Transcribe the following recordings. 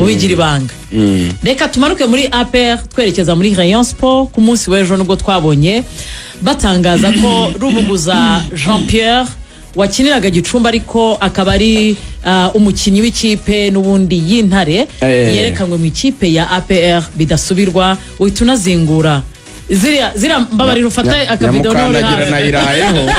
ubigira ibanga. Reka tumanuke muri APR twerekeza muri Rayon Sport ku munsi w'ejo nubwo twabonye batangaza ko Rubuguza Jean Pierre wakiniraga Gicumbi ariko akaba ari umukinyi w'ikipe n'ubundi y'Intare yerekanwe mu ikipe ya APR bidasubirwa uhita unazingura zira mbabarira ufata akavideo none nayirayeho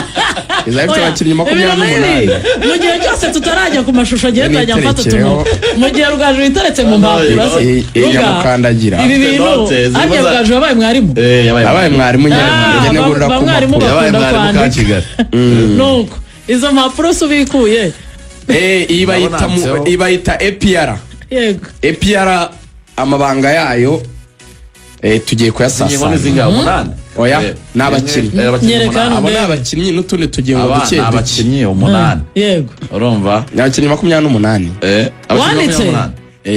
izabite abakinnyi 28 mu gihe cyose tutarajya ku mashusho agenda ajya mfata tuno mu gihe Rugaju iteretse mu mpapuro yamukandagira ibi bintu ajya Rugaju yabaye mwarimu yabaye mwarimu nyene ngurira ku yabaye mwarimu ka Kigali nuko izo mpapuro subikuye ibayita APR yego APR amabanga yayo tugiye kuyasasa oya nabakinnyi abo nabakinnyi n'utundi tugiye ngo duke abakinnyi 8 yego urumva abakinnyi 28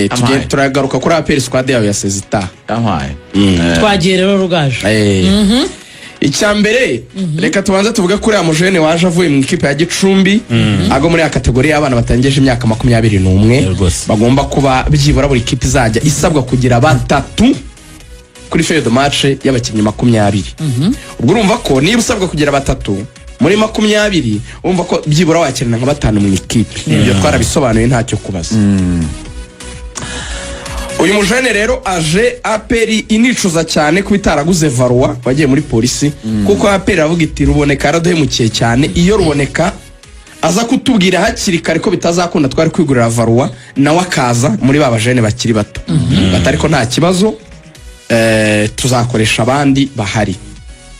tugiye turagaruka kuri APR squad yayo ya Sezita twagiye rero Rugaju icyambere reka tubanze tuvuga kuri amujene waje avuye mu ikipe ya Gicumbi ago muri kategori y'abana batangeje imyaka 21 bagomba kuba byibura buri ikipe izajya isabwa kugira batatu kuri feuille de match y'abakinnyi 20 ubwo urumva ko niba usabwa kugira batatu muri 20 urumva ko byibura wakirana nka batanu mu ikipe ibyo twarabisobanuye ntacyo kubaza uyu mujene rero aje APR inicuza cyane kubitaraguze Varwa wagiye muri polisi kuko APR avuga iti ruboneka araduhemukiye cyane iyo ruboneka aza kutubwira hakiri kare ko bitazakunda twari kwigurira Varwa nawe akaza muri babajene bakiri bato batariko nta kibazo tuzakoresha abandi bahari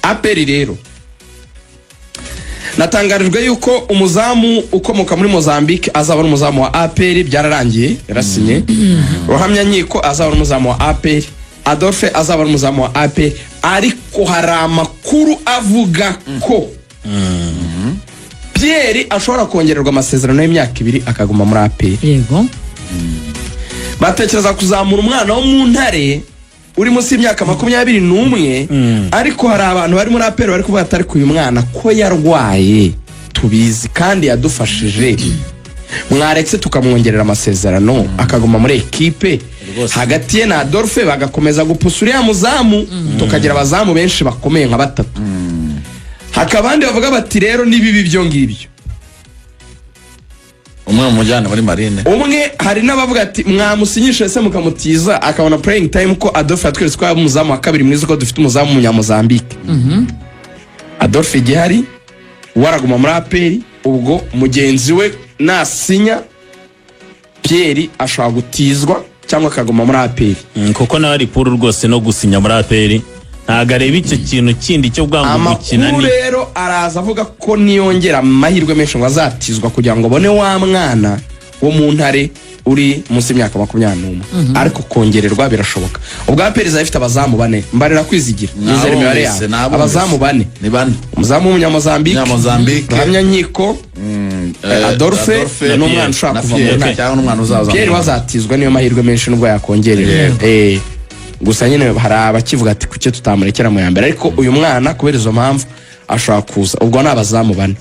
APR rero natangarijwe yuko umuzamu ukomoka muri Mozambique azaba ari umuzamu wa APR byararangiye yarasinye Ruhamya Nkiko azaba ari umuzamu wa APR Adolphe azaba ari umuzamu wa APR ariko hari amakuru avuga ko Pierre ashobora kongererwa amasezerano y'imyaka 2 akaguma muri APR yego batekereza kuzamura umwana wo mu Ntare uri munsi y'imyaka 21 ariko hari abantu bari muri APR bari kuvuga atari ku uyu mwana ko yarwaye tubizi kandi yadufashije mwaretse tukamwongerera amasezerano akaguma muri equipe hagati ye na Adolphe bagakomeza gupusura ya muzamu tukagira abazamu benshi bakomeye nka batatu hakabandi bavuga bati rero nibibi byo ngibyo umwe mujyana muri Marine umwe hari n'abavuga ati mwamusinyisha ese mukamutiza akabona playing time ko Adolphe atweretse ko umuzamu wa kabiri mwiza ko dufite umuzamu w'umunyamozambique Adolphe gihari waraguma muri APR ubwo mugenzi we nasinya Pierre ashaka gutizwa cyangwa akaguma muri APR kuko nawe ari puru rwose no gusinya muri APR ntagareba icyo kintu kindi cyo bwangu gukina ni rero araza avuga ko niyongera amahirwe menshi ngo azatizwa kugira ngo bone wa mwana wo mu Ntare uri munsi y'imyaka 21 ariko kongererwa birashoboka ubwa APR ifite abazamu 4 mbarira kwizigira nizere mibare ya abazamu 4 ni 4 umuzamu w'umunyamozambique Ruhamya Nkiko Adolphe n'umwana ushaka kuva mu Ntare cyangwa n'umwana uzaza Pierre wazatizwa niyo mahirwe menshi nubwo yakongererwa gusa nyine hari abakivuga ati kucyo tutamurekera mu yambere ariko uyu mwana kubera izo mpamvu ashaka kuza ubwo nabazamu 4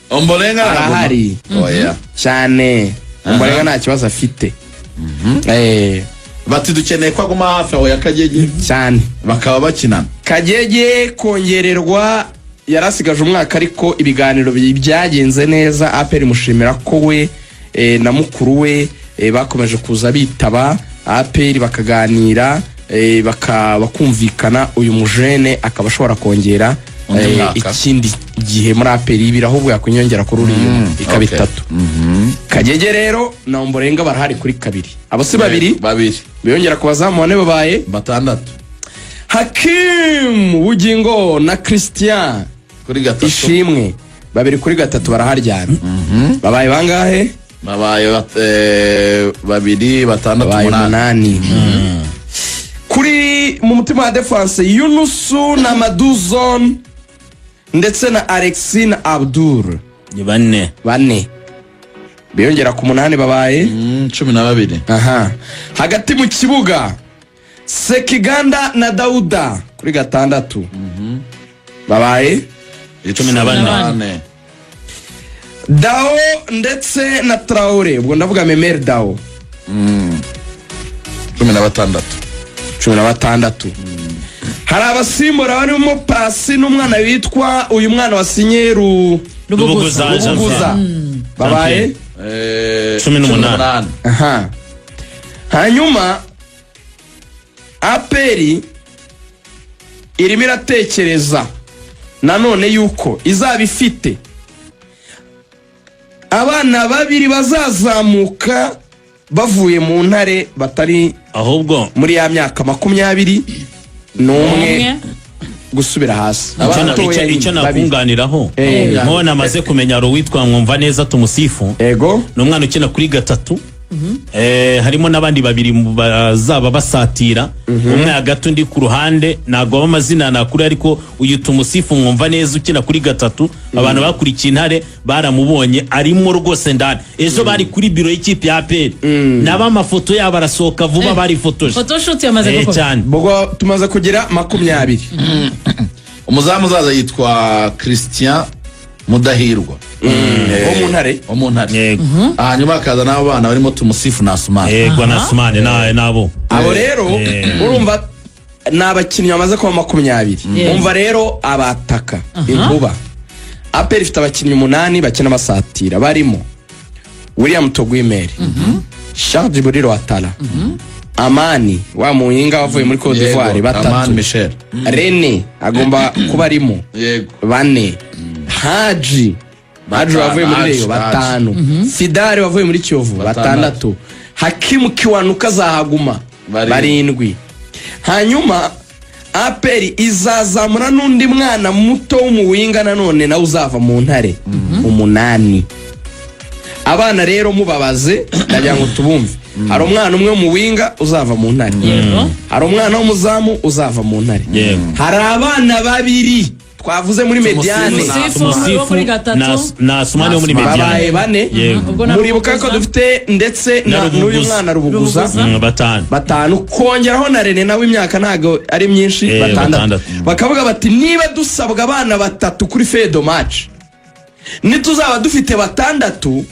Ombolenga arahari oya cyane Ombolenga nta kibazo afite bati dukeneye ko aguma hafi aho ya Kagege cyane bakaba bakinana Kagege kongererwa yarasigaje umwaka ariko ibiganiro byagenze neza APR mushimira ko we na mukuru we bakomeje kuza bitaba APR bakaganira bakumvikana uyu mujene akaba ashobora kongera ikindi gihe muri APR birahubwo yakunyongera kuri uriyo ikaba 3 Kagege rero na Ombolenga barahari kuri 2 abo si babiri biyongera ku bazamu 4 babaye 6 Hakim Bugingo na Christian kuri 3 ishimwe babiri kuri 3 baraharyana babaye bangahe babaye 2 6 8 kuri mu mutima wa defense Yunusu na Maduzon ndetse na Alexine Abdul ni 4 biyongera ku 8 babaye 12 aha hagati mu kibuga Sekiganda na Dauda kuri 6 babaye 14 Dao ndetse na Traore, ubwo ndavuga Memel Dao 16. Hari abasimbura barimo Pasi n'umwana witwa uyu mwana wasinye Rubuguza babaye 18. aha. Hanyuma APR irimo iratekereza nanone yuko izaba ifite abana babiri bazazamuka bavuye mu ntare batari ahubwo muri ya myaka 21 gusubira hasi. icyo nakunganiraho nk'uwo namaze kumenya ari uwitwa Mwumva Neza Tumusifu, ego ni umwana ukina kuri gatatu. Harimo n'abandi babiri bazaba basatira, umwe hagati undi ku ruhande, ntabwo amazina nakuri, ariko uyu Tumusifu Mwumva Neza ukina kuri gatatu abantu bakurikiye intare baramubonye arimo rwose ndani. Ejo bari kuri biro y'ikipe ya APR naba amafoto yabo arasohoka vuba, bari fotoje photoshoot yamaze gukora cyane. Bogo tumaze kugira 20. Umuzamu uzaza yitwa Christian Mudahirwa wo mu ntare. Hanyuma akaza n'abo bana barimo Tumusifu na Asumani. Yego na Asumani nabo. Abo rero urumva n'abakinnyi bamaze kuba 20. Umva rero abataka inkuba. APR ifite abakinnyi 8 bakina basatira barimo William Togwimeri, Charles Djibril Watara, Amani wa muhinga wavuye muri Cote d'Ivoire batatu, Michel René agomba kuba arimo 4, Haji wavuye muri Rayon 5, Fidari wavuye muri Kiyovu 6, Hakimu Kiwanuka zahaguma 7. Hanyuma APR izazamura n'undi mwana muto w'umuwinga nanone nawe uzava mu ntare 8. Abana rero mubabaze ndagira ngo tubumve. Hari umwana umwe mu winga uzava mu ntare, hari umwana w'umuzamu uzava mu ntare, hari abana babiri twavuze muri Mediane na Asumani wo muri Mediane babaye 4. Muribuka ko dufite ndetse n'uyu mwana Rubuguza 5, kongeraho na René nawe imyaka ntago ari myinshi 6. Bakavuga bati niba dusabwa abana 3 kuri fedo match, nituzaba dufite 6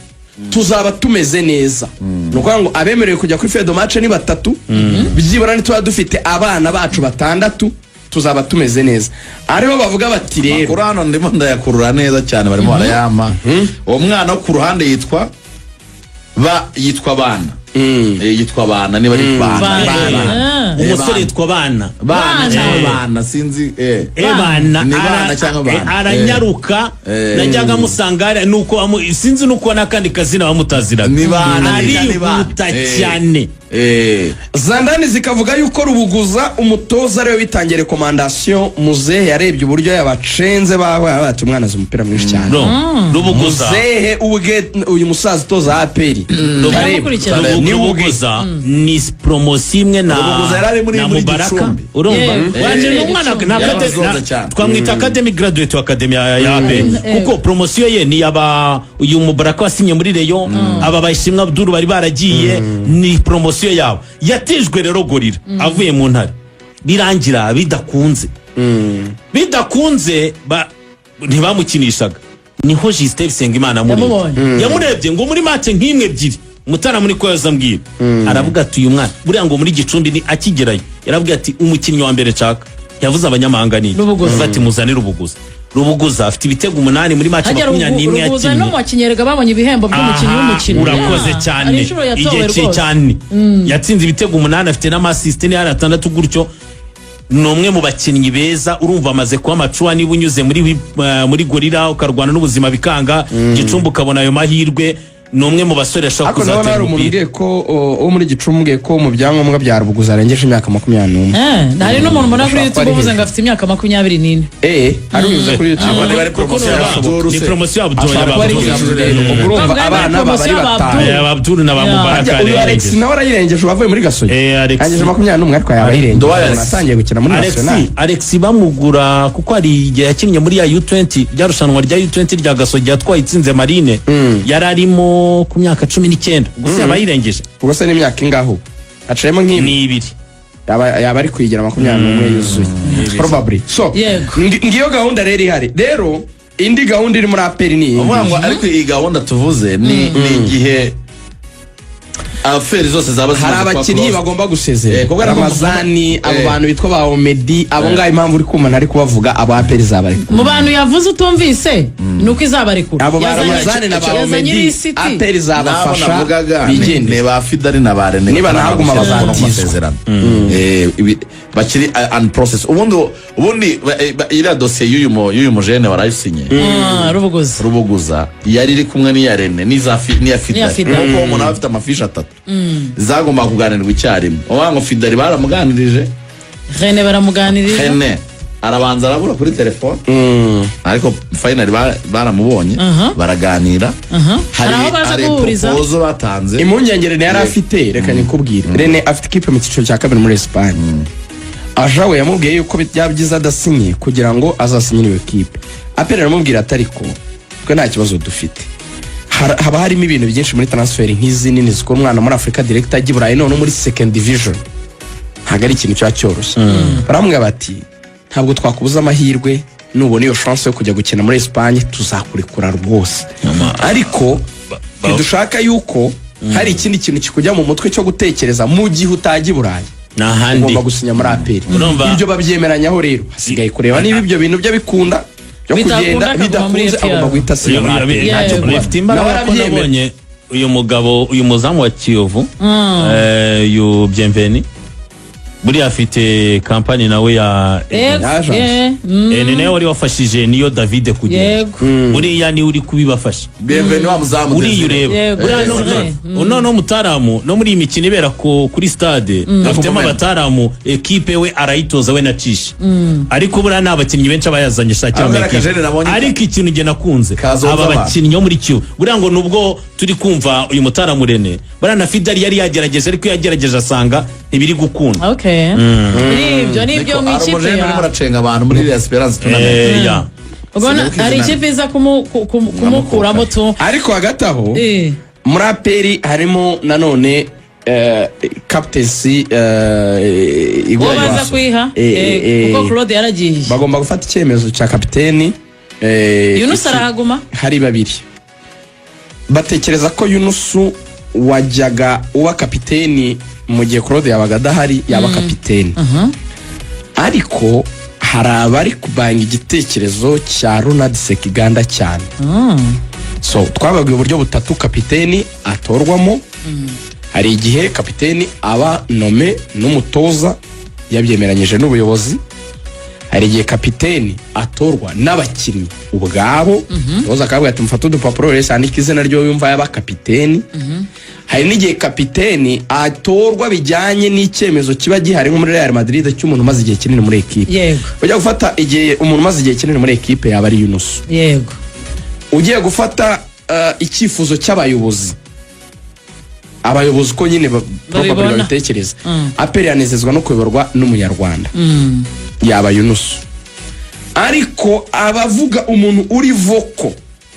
tuzaba tumeze neza. Nuko ngo abemerewe kujya kuri fedo match ni 3, byibura nituba dufite abana bacu 6 tuzaba tumeze neza. Ariho bavuga bati rero Kurano ndimo ndayakurura neza cyane barimo barayama. Uwo mwana wo ku ruhande yitwa Bana. Yitwa Bana, niba ari Bana. Umusore yitwa Bana sinzi Bana ni Bana cyangwa Bana aranyaruka. Najyaga musanga nuko sinzi nuko nakandi kazina bamutazira ni Bana, arihuta cyane. Zandani zikavuga yuko Rubuguza umutoza ariwe bitangiye recommandation Muzehe yarebye uburyo yabacenze bati umwana azi umupira mwinshi cyane. Rubuguza Muzehe uyu musaza toza APR Rubuguza ni promotion imwe na Mubaraka, urumva waje n'umwana twamwita academy graduate wa academy ya APR, kuko promotion ye ni aba uyu Mubaraka wasinye muri Rayon, aba Bayishimwa Abdul bari baragiye, ni promotion yabo yatijwe rero Gorira avuye mu ntare, birangira bidakunze ntibamukinishaga. Niho Justin Sengimana yamurebye ngo muri match nk'imwe ebyiri Mutara muri koza mbwira, aravuga ati uyu mwana buriya ngo muri Gicumbi ni akigerayo yaravuga ati umukinnyi wa mbere caka yavuze abanyamahanga ni ati muzane Rubuguza afite ibitego 8 muri match 21 yakinnye. No mwakinyerega babonye ibihembo by'umukinnyi w'umukino. Urakoze cyane igihe cyane yatsinze ibitego 8 afite n'amasist ni 6 gutyo. Numwe mu bakinnyi beza, urumva amaze kuba macuwa niba unyuze muri Gorira ukarwana n'ubuzima bikanga Gicumbi ukabona ayo mahirwe. Numwe mu basore ashaka kuzatera umupira ko wo muri Gicumbi ko mu byangombwa bya Rubuguza arengeje imyaka 21. Hari n'umuntu mbona kuri YouTube uvuze ngo afite imyaka 24. Ari uvuze kuri YouTube bari promotion ni promotion Abdul urumva abana bari batanu Abdul na Mubaraka. Uyu Alex nawe arayirengeje bavuye muri Gasogi arengeje 21 ariko yabayirengeje natangiye gukina muri National. Alex bamugura kuko ari igihe yakinnye muri ya U20 ryarushanwa rya U20 rya Gasogi yatwaye itsinze Marine, yararimo ku myaka 19 gusa yabayirengeje. Ubwo se n'imyaka ingaho acayemo nk'ibiri yaba ari kwigira 21 yuzuye probably. So ngiyo gahunda rero ihari. Rero indi gahunda iri muri aperi ni uvuga ngo ariko iyi gahunda tuvuze ni igihe aferi zose zaba hari abakinnyi bagomba gusezera kuko Ramazani abo bantu bitwa ba Omedi abo ngaho impamvu uri kumva ntari kubavuga abo aperi zabarekura mu bantu yavuze utumvise nuko izabarekura abo ba Ramazani na ba Omedi aperi zabafasha bigende ne ba Fidari na ba Rene niba nahaguma bazatizwa bakiri and process ubundi iriya dosiye y'uyu mujene warayisinye Rubuguza yari iri kumwe n'iya Rene n'iya Fidari kuko umuntu afite amafishi 3 zagomba kuganirwa icyarimwe ngo Fidari baramuganirije Rene baramuganirije Rene arabanza arabura kuri telefone ariko finally baramubonye baraganira hari proposal batanze impungengere yari afite reka nikubwire Rene afite ikipe mu cyiciro cya kabiri muri Espagne ajawe yamubwiye yuko byabyiza adasinye kugira ngo azasinyire iyo kipe apera aramubwira atariko twe nta kibazo dufite haba harimo ibintu byinshi muri transfer nk'izi nini zikora umwana muri Africa direct ajya Burayi none muri second division ntago ari ikintu cyoroshye baramubwira bati ntabwo twakubuza amahirwe nubona iyo chance yo kujya gukina muri Espagne tuzakurekura rwose ariko dushaka yuko hari ikindi kintu kikujya mu mutwe cyo gutekereza mu gihe utajya Burayi nahandi ugomba gusinya muri aperi ibyo babyemeranyaho rero hasigaye kureba niba ibyo bintu byo bikunda byo kugenda bidakunze agomba guhita asinya muri aperi bifite imbaraga ko nabonye uyu mugabo uyu muzamu wa Kiyovu uyu Bienveni buri afite kampani nawe ya ni nawe wari wafashije niyo David kugenda buriya ni uri kubibafasha Bienveni wa muzamu uri ureba no mutaramu no muri imikino ibera kuri stade afitemo abataaramu ekipe we arayitoza we nacisha ariko buriya n'abakinnyi benshi abayazanye shakira mu ekipe ariko ikintu nge nakunze aba bakinnyi muri cyo buriya ngo nubwo turi kumva uyu mutaramu Rene buriya na Fidari yari yagerageje ariko yagerageje asanga ntibiri gukunda ibyo ni ibyo mu ikipe ya muracenga abantu muri Esperance tunamenya ubona ari ikipe iza kumukuramo tu ariko hagati aho muri aperi harimo nanone captaincy igomba baza kwiha kuko Claude yaragiye bagomba gufata icyemezo cya kapiteni Yunus arahaguma hari babiri batekereza ko Yunus wajyaga uba kapiteni mu gihe Claude yabaga adahari yaba kapiteni ariko hari abari kubanga igitekerezo cya Ronald Sekiganda cyane so twababwiye uburyo butatu kapiteni atorwamo hari igihe kapiteni aba nome n'umutoza yabyemeranyije n'ubuyobozi hari igihe kapiteni atorwa n'abakinnyi ubwabo toza akabwira ati mfata udupapuro rero andika izina ryo yumva yaba kapiteni hari n'igihe kapiteni atorwa bijyanye n'icyemezo kiba gihari nko muri Real Madrid cy'umuntu umaze igihe kinini muri ekipe yego ujya gufata igihe umuntu umaze igihe kinini muri ekipe yaba ari Yunus yego ugiye gufata icyifuzo cy'abayobozi abayobozi ko nyine babitekereza aperi yanezezwa no kuyoborwa n'umunyarwanda yaba Yunus ariko abavuga umuntu uri voko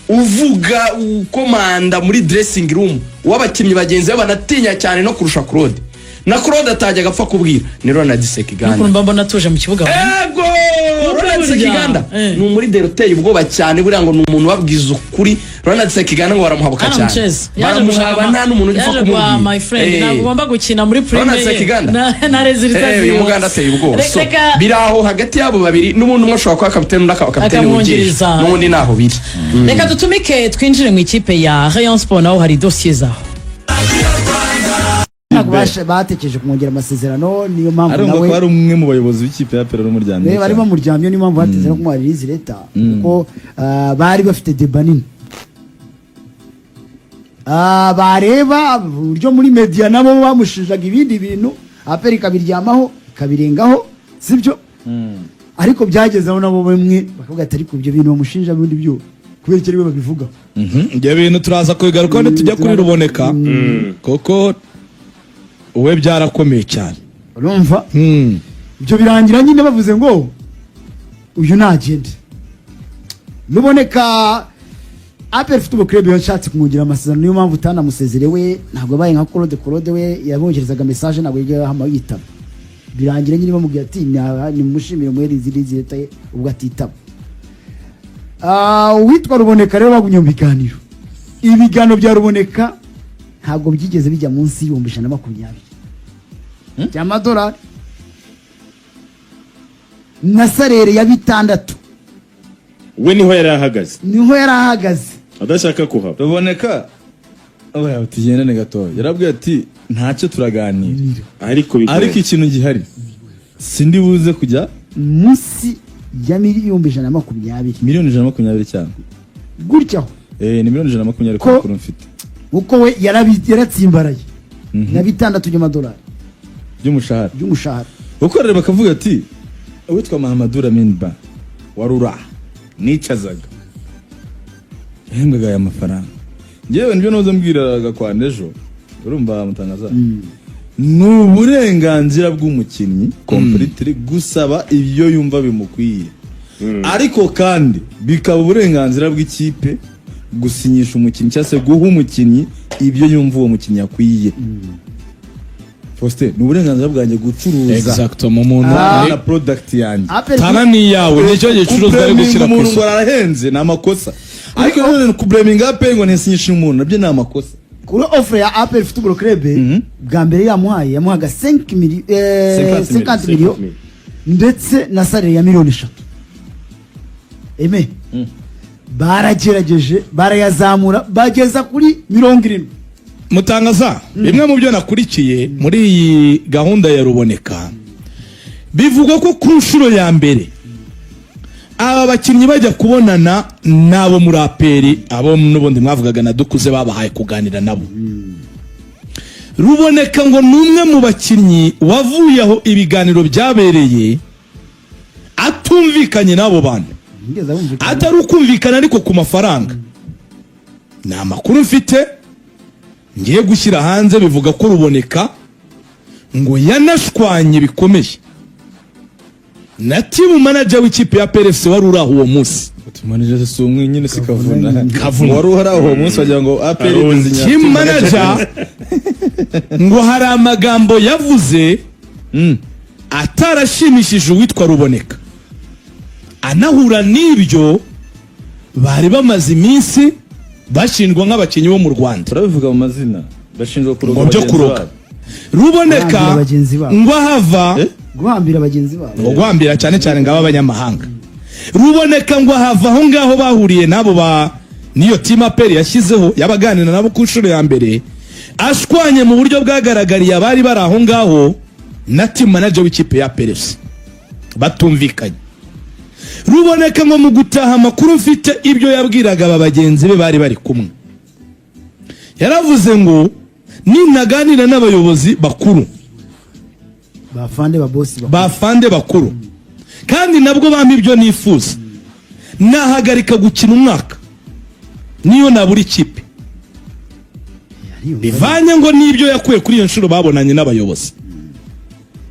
uvuga ukomanda muri dressing room w'abakinnyi bagenzi be banatinya cyane no kurusha Claude na Claude atajyaga apfa kubwira ni Ronald Sekiganda nuko mbona tuje mu kibuga ego Ronald Sekiganda ni muri deroteye ubwoba cyane buriya ngo ni umuntu wabwiza ukuri Ronald Sekiganda ngo baramuhabuka cyane baramuhaba nta n'umuntu ugipfa kumubwira my friend ntabwo ugomba gukina muri premier Ronald Sekiganda na resultat uyu muganda ateye ubwoba so biraho hagati yabo babiri n'ubundi umwe ashobora kuba kapiteni n'aka kapiteni wungirije n'ubundi naho biri reka dutumike twinjire mu ikipe ya Rayon Sport naho hari dossier zaho batekereje kumwongera amasezerano niyo mpamvu nawe ariko ari umwe mu bayobozi b'ikipe ya Pera n'umuryamye barimo muryamye niyo mpamvu bateze no kumwaririza leta kuko bari bafite deba nini bareba uburyo muri media nabo bamushinjaga ibindi bintu aperi kabiryamaho kabirengaho sibyo ariko byagezeho nabo bamwe bakavuga ati ariko ibyo bintu bamushinja bindi byo kubera icyo ariwe babivuga ibyo bintu turaza kubigaruka ne tujya kuri Ruboneka koko uwe byarakomeye cyane urumva ibyo birangira nyine bavuze ngo uyu ntagende Ruboneka aperi ifite ubukrebi yashatse kumwongira amasezerano niyo mpamvu utanamusezerewe ntabwo abaye nka Claude we yabogerezaga message ntabwo yigahama yitaba birangira nyine bamubwira ati ni mushimire muherizi leta ubwo atitaba uwitwa Ruboneka rero bagumye mu biganiro, ibiganiro bya Ruboneka ntabwo byigeze bijya munsi y'ibihumbi 120 by'amadolari na salere ya 6. we niho yari ahagaze adashaka kuhaba. Ruboneka oya utigendane gato yarabwiye ati ntacyo turaganira ariko ikintu gihari sindi buze kujya munsi ya miliyoni 120. miliyoni 120 cyane gutyaho ni miliyoni 120 kuri mfite uko we yaratsimbaraye na 6 by'amadolari by'umushahara uko rero bakavuga ati witwa Mahamadou Lamine Ba warura nicazaga hembwaga aya mafaranga ngewe nibyo noza mbwiraga kwa Nejo urumva mutangaza n'uburenganzira bw'umukinnyi completely gusaba ibyo yumva bimukwiye ariko kandi bikaba uburenganzira bw'ikipe gusinyisha umukinnyi cyangwa se guha umukinnyi ibyo yumva uwo mukinnyi akwiye. Faustin n'uburenganzira bwanjye gucuruza exactement umuntu na product yanjye tarani yawe nicyo gicuruzwa ari gushyira ku isoko arahenze ni amakosa ariko none kubleminga Apple ngo ntisinyishe umuntu nabyo ni amakosa. Kuri offer ya Apple Football Club bwa mbere yamuhaga 50 million ndetse na salary ya miliyoni 3. Baragerageje barayazamura bageza kuri 70. Mutangaza bimwe mu byo nakurikiye muri iyi gahunda ya Ruboneka bivuga ko ku nshuro ya mbere aba bakinnyi bajya kubonana nabo muri Aperi abo n'ubundi mwavugaga na dukuze babahaye kuganira nabo. Ruboneka ngo numwe mu bakinnyi wavuye aho ibiganiro byabereye atumvikanye nabo bantu atari ukumvikana ariko ku mafaranga. Ni amakuru mfite ngiye gushyira hanze bivuga ko Ruboneka ngo yanashwanye bikomeye na team manager w'ikipe ya PFC wari uraho uwo munsi. Manager se umwe nyine sikavuna wari uraho uwo munsi wagira ngo APR team manager ngo hari amagambo yavuze atarashimishije uwitwa Ruboneka anahura n'ibyo bari bamaze iminsi bashinjwa nk'abakinnyi bo mu Rwanda. Turabivuga mu mazina bashinjwa kuroga Ruboneka ngo ahava guhambira abagenzi babo guhambira cyane cyane ngaba abanyamahanga. Ruboneka ngo ahava aho ngaho bahuriye nabo niyo team Apel yashyizeho yabaganira nabo ku nshuro ya mbere ashwanye mu buryo bwagaragariye abari bari aho ngaho na team manager w'ikipe ya PFC batumvikanye. Ruboneka ngo mu gutaha amakuru mfite ibyo yabwiraga aba bagenzi be bari bari kumwe yaravuze ngo ninaganira n'abayobozi bakuru bafande bakuru kandi nabwo bampa ibyo nifuza nahagarika gukina umwaka niyo nabura ikipe bivanye ngo n'ibyo yakuye kuri iyo nshuro babonanye n'abayobozi.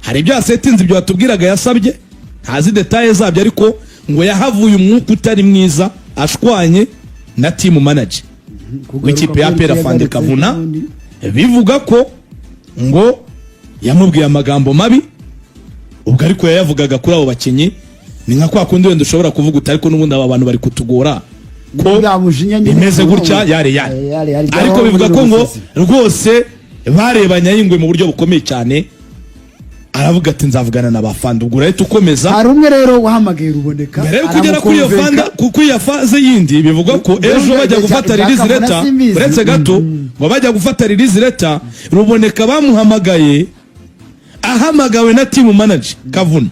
Hari ibyo asetinze ibyo batubwiraga yasabye ntazi detaye zabyo ariko ngo yahavuye umwuka utari mwiza ashwanye na team manager w'ikipe ya Pera Fande Kavuna bivuga ko ngo yamubwiye amagambo mabi ubwo ariko yayavugaga kuri abo bakinnyi ni nka kwa kundi wenda ushobora kuvuga utari ko n'ubundi aba bantu bari kutugora ko bimeze gutya yare ariko bivuga ko ngo rwose barebanya y'ingwe mu buryo bukomeye cyane. Aravuga ati nzavugana na bafanda ubwo rero tukomeza. Hari umwe rero wahamagaye Ruboneka rero kugera kuri iyo fanda kuko ya faze yindi bivuga ko ejo bajya gufata release letter uretse gato ngo bajya gufata release letter Ruboneka bamuhamagaye ahamagawe na team manager Kavuna.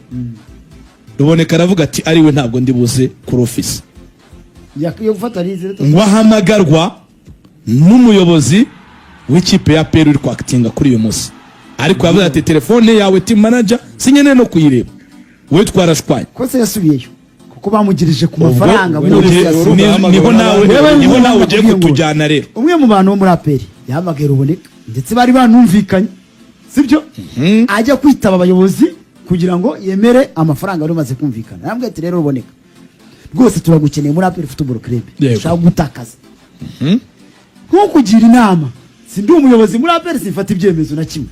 Ruboneka aravuga ati ariwe ntabwo ndi buze ku office yo gufata release letter ngo ahamagarwa n'umuyobozi w'ikipe ya Peru uri kwakitinga kuri uyu munsi ariko yavuze ati telefone yawe team manager sinyene no kuyireba we twarashwaye ko se yasubiyeyo kuko bamugirije ku mafaranga niho nawe ugiye kutujyana rero. Umwe mu bantu bo muri Aperi yahamagaye Ruboneka ndetse bari banumvikanye sibyo ajya kwitaba abayobozi kugira ngo yemere amafaranga bari maze kumvikana. Nambwe ati rero Ruboneka rwose turagukeneye muri Aperi Football Club ushaka gutakaza nko kugira inama sindi umuyobozi muri Aperi sifata ibyemezo na kimwe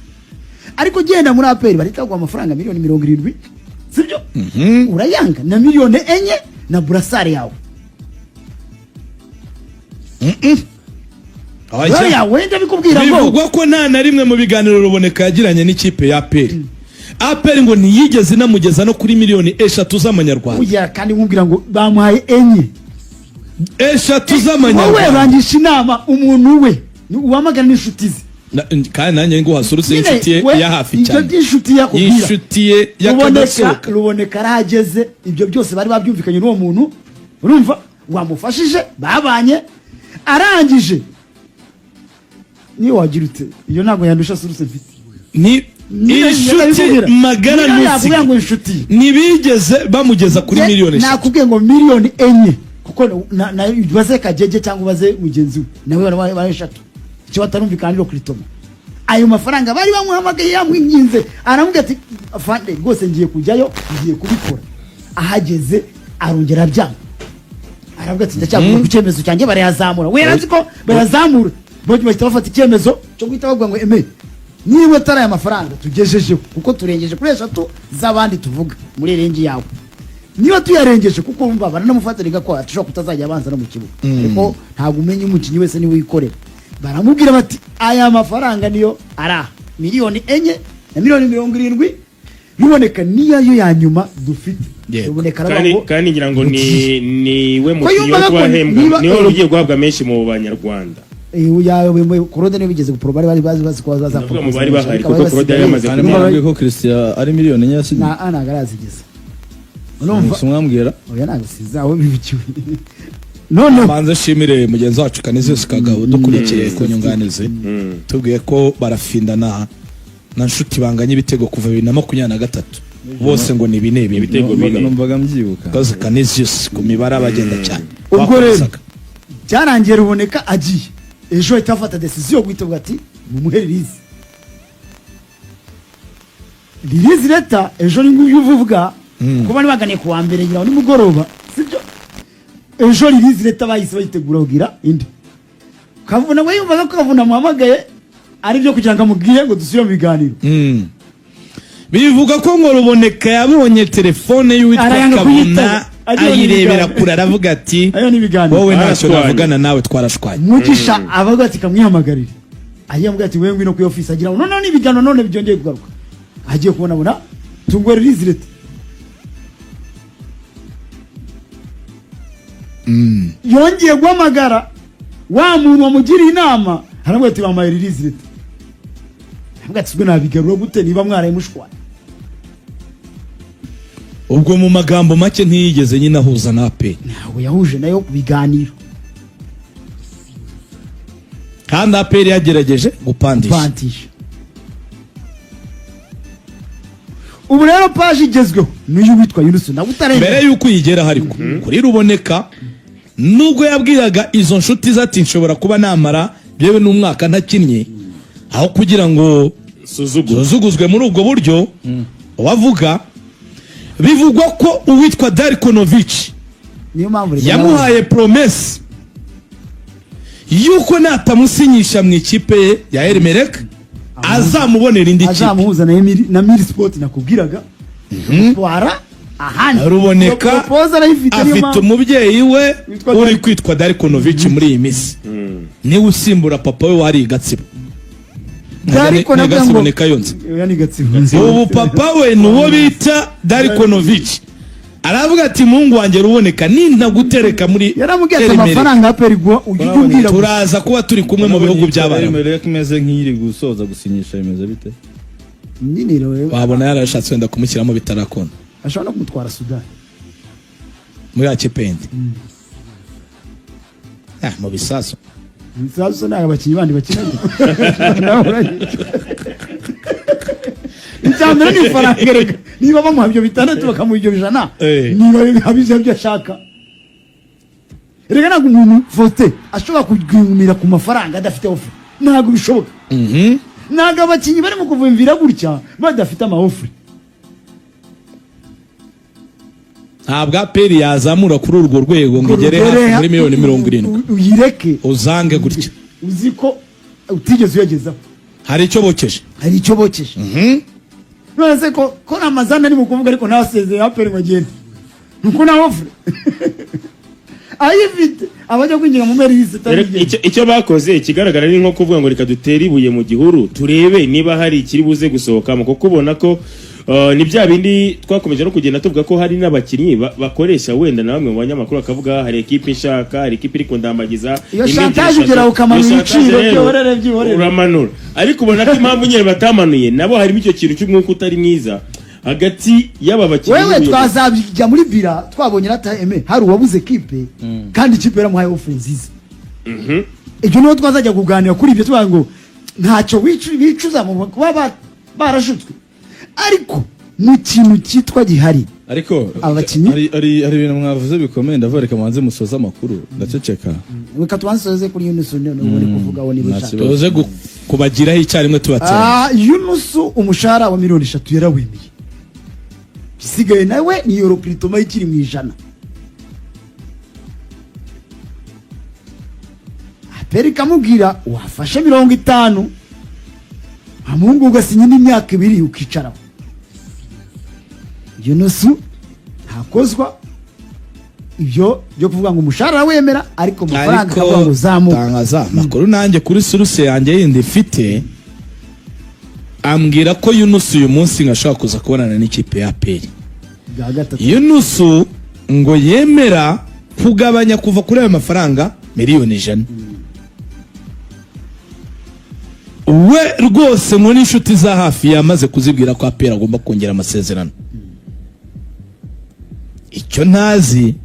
ariko genda muri Aperi baritagwa amafaranga miliyoni 70 sibyo urayanga na miliyoni 4 na burasare yawe oya wenda bikubwira ngo bivugwa ko nta na rimwe mu biganiro Ruboneka yagiranye n'ikipe ya APR APR ngo ntiyigeze inamugeza no kuri miliyoni 3 z'amanyarwanda. Uya kandi nkubwira ngo bamuhaye 4 z'amanyarwanda. Wowe bangisha inama umuntu we uwamagana n'inshuti ze. Kandi nanjye ngo hasurutse inshuti ye ya hafi cyane. Ibyo inshuti yakubwira. Inshuti ye yakadasohoka. Ruboneka arahageze ibyo byose bari babyumvikanye n'uwo muntu. Urumva wamufashije babanye arangije. Ni wagirute iyo ntago yandusha surutse mfite. Ni inshuti magara n'uzi. Nibigeze bamugeza kuri miliyoni 3. Nakubwiye ngo miliyoni 4 kuko na baze kajeje cyangwa baze mugenzi we nawe bari 3. Icyo batarumvikana rero kuri Toma. Ayo mafaranga bari bamuhamagaye yamwinginze aramubwira ati afande rwose ngiye kujyayo ngiye kubikora. Ahageze arongera byanga. Aravuga ati ndacyavuga ku cyemezo cyanjye barayazamura. We yaranzi ko barazamura. Bogi bahita bafata icyemezo cyo guhita bavuga ngo niba tara ya mafaranga tugejeje kuko turengeje kuri 3 z'abandi tuvuga muri rengi yawe. Niba tuyarengeje kuko umva baranamufatiriga ko atashobora kutazajya abanza no mu kibuga. Ariko ntabwo umenye umukinyi wese ni wikorera. Baramubwira bati aya mafaranga niyo ara miliyoni 4 na miliyoni 70 Ruboneka niyo ya nyuma dufite. Ruboneka kandi ngira ngo ni we mukiyo kubahembwa niho ugiye guhabwa menshi mu banyarwanda. Uyawe Korode ne bigeze ku bari bazi ko baza mu bari bahari kuko Korode yari yamaze kumubwira ko Christian ari miliyoni nyasi na garazigeze. Urumva umwambwira oya nagasiza aho bibikiwe. None banze shimire mugenzi wacu Kaniziyose Kagabo dukurikiye ko nyunganize tubwiye ko barafindana na nshuti banganye ibitego kuva 2023 bose ngo ni bine ibitego bine numvaga mbyibuka kaze Kaniziyose ku mibare abagenda cyane. Ubwo rero cyarangiye Ruboneka agiye ejo itafata decision guhita ati mumuhe release leta ejo ni nguvuga kuba nibaganiye kuwa mbere ngira ni mugoroba sibyo ejo release leta bahise bayitegura kugira indi kavuna we yumva ko kavuna muhamagaye ari byo kugira ngo amubwire ngo dusubire mu biganiro. Bivuga ko ngo Ruboneka yabonye telefone y'uwitwa Kavuna ayirebera kure aravuga ati wowe ntacyo navugana nawe twarashwaye. Mugisha avuga ati kamwihamagarire ayambwa ati wewe ngwino ku office agira none n'ibijyano none byongeye kugaruka agiye kubona tungwe release leta. Yongeye guhamagara wa muntu wamugiriye inama haramwe ati bamaye release leta. Avuga ati nabigarura gute niba mwaraye mushwaye. Ubwo mu magambo make ntiyigeze nyina ahuza na APR. Ntawe yahuje nayo kubiganiro. Kandi APR yagerageje gupandisha. Ubu rero page igezweho n'uyu witwa Yunus na utarenge. Mbere yuko yigera hariko kuri Ruboneka nubwo yabwiraga izo nshuti zati nshobora kuba namara byewe n'umwaka ntakinnye aho kugira ngo suzuguzwe muri ubwo buryo wavuga. Bivugwa ko uwitwa Darkonovic yamuhaye promesse yuko natamusinyisha mu ikipe ya Elmerek azamubonera indi kipe azamuhuza na Miri Sport nakubwiraga. Twara ahandi Ruboneka afite umubyeyi we uri kwitwa Darkonovic muri iyi misi ni usimbura papa we wari Gatsibo. Darkonovic yonze ubu papa we nuwo bita Darkonovic aravuga ati mungu wanjye Ruboneka nintagutereka muri yaramugeze amafaranga aperigwa ujumbira turaza kuba turi kumwe mu bihugu by'abana. Elmerek imeze nk'iri gusoza gusinyisha imeze bite nini rero wabona yarashatse wenda kumushyiramo bitarakunda ashobora no kumutwara Sudan muri akependi mu bisaso Bisazo na abakinyi bandi bakinanye. Icambere ni faranga niba bamuha ibyo bitandatu bakamuha ibyo bijana niba habije byo ashaka. Rega ntabwo umuntu vote ashobora kugumira ku mafaranga adafite offer ntabwo bishoboka. Ntabwo abakinyi bari mu kuvumvira gutya badafite ama offer. Ntabwo APR yazamura kuri urwo rwego ngo igere hafi muri miliyoni 70. Uyireke uzange gutya uziko utigeze uyagezaho. Hari icyo bokeje none se ko Ramazana ni mu kuvuga ariko nasezeye APR ngo agende nuko na offer ayifite abajya kwinjira mu merise icyo bakoze ikigaragara ni nko kuvuga ngo reka dutere ibuye mu gihuru turebe niba hari ikiri buze gusohokamo kuko ubona ko ni bya bindi twakomeje no kugenda tuvuga ko hari n'abakinnyi bakoresha wenda na bamwe mu banyamakuru bakavuga hari ekipe ishaka hari ekipe iri kundambagiza iyo chantage ugera ukamanura ibiciro byihorere uramanura ariko ubona ko impamvu nyine batamanuye nabo harimo icyo kintu cy'umwuka utari mwiza hagati y'aba bakinnyi wewe twazabijya muri bira twabonye ratame hari uwabuze ekipe kandi ikipe yaramuhaye offer nziza ibyo niho twazajya kuganira kuri ibyo tuvuga ngo ntacyo bicuza mu kuba barashutswe ariko mu kintu cyitwa gihari ariko abakinnyi ari ibintu mwavuze bikomeye ndavuga reka manze musoza amakuru ndaceceka reka tubansoze kuri Yunus none uri kuvuga wo niba ushaka tuze kubagiraho icyarimwe tubatera Yunus umushahara wa miliyoni 3 yarawemeye bisigaye nawe ni euro plutoma ikiri mu ijana aperi kamubwira wafashe 50 amungu ugasinya n'imyaka 2 ukicaraho Yunus ntakozwa ibyo byo kuvuga ngo umushahara wemera ariko amafaranga akavuga ngo zamuka tangaza makuru nanjye kuri suruse yanjye yindi mfite ambwira ko Yunus uyu munsi ngashaka kuza kubonana n'ikipe ya APR Yunus ngo yemera kugabanya kuva kuri ayo mafaranga miliyoni 100 we rwose muri inshuti za hafi yamaze kuzibwira ko APR agomba kongera amasezerano icyo ntazi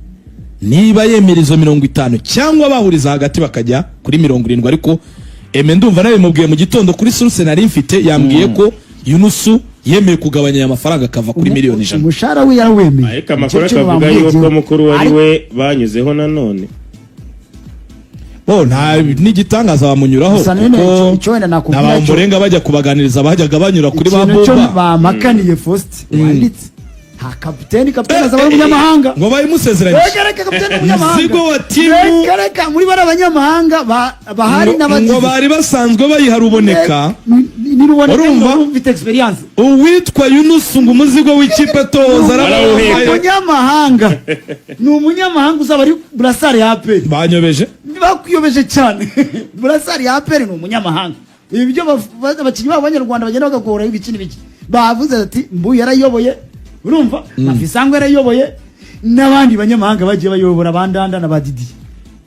niba yemera izo 50 cyangwa bahuriza hagati bakajya kuri 70 ariko ndumva nawe mubwiye mu gitondo kuri source nari mfite yambwiye ko Yunus yemeye kugabanya aya mafaranga akava kuri miliyoni 100 umushahara we yarawemeye ariko amakuru akavuga yuko mukuru wari we banyuzeho nanone nta n'igitangaza bamunyuraho kuko n'abamburenga bajya kubaganiriza bajyaga banyura kuri ba bomba bamakaniye Faustin wanditse kapiteni azaba umunyamahanga ngo bayimusezeranye umuzigo wa timu reka muri bari abanyamahanga bahari n'abandi ngo bari basanzwe bayiharuboneka urumva ufite experience uwitwa Yunus ngo umuzigo w'ikipe toza umunyamahanga ni umunyamahanga uzaba ari Burasari ya APR banyobeje bakuyobeje cyane Burasari ya APR ni umunyamahanga ibyo abakinnyi b'abanyarwanda bagenda bagakora ibikini biki bavuze ati mbu yarayoboye urumva Mafisangwe yarayoboye n'abandi banyamahanga bagiye bayobora bandanda na badidi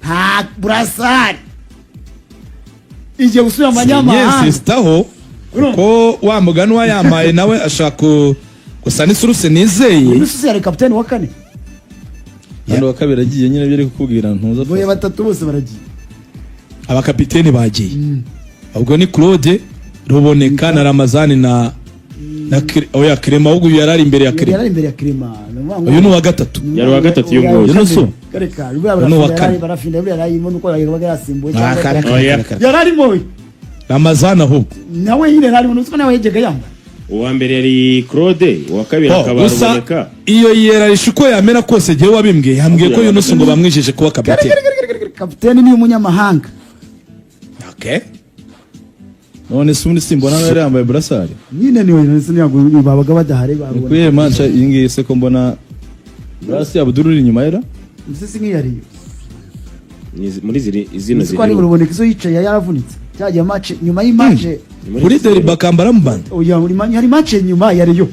nta Burasari ije gusubira mu banyamahanga yesistaho ko wa muganwa yamaye nawe ashaka gusa ni suruse nizeye Yunus yari kapiteni wa 4 hano wa 2 agiye nyine biri kukubwira ntuza boye batatu bose baragiye abakapiteni bagiye ubwo ni Claude Ruboneka na Ramazani na oya Kirema ubwo yarari imbere ya Kirema uyu ni wa gatatu yari wa gatatu y'umwoyo Yunus kareka barafinda yarayimo nuko yabaga yasimbuye yarari moyo Ramazani ahubwo nawe yine yari nuko nawe yegega yamba uwa mbere yari Claude uwa kabiri akaba Ruboneka iyo yerarisha uko yamera kose gihe wabimbwiye yambwiye ko Yunus ngo bamwijije kuba kapiteni kapiteni ni umunyamahanga okay none sumundi simbona nawe yambaye Burasari nyine niwe nyango babaga badahare barubona kwiye mancha ingiye se ko mbona Burasari Abdul uri nyuma yera ndetse nkiyariyo muri izino ziri ko Ruboneka izo yicaye yaravunitse cyagiye match nyuma y'imatch kuri Derby bakambara mu band oya hari match nyuma yariyo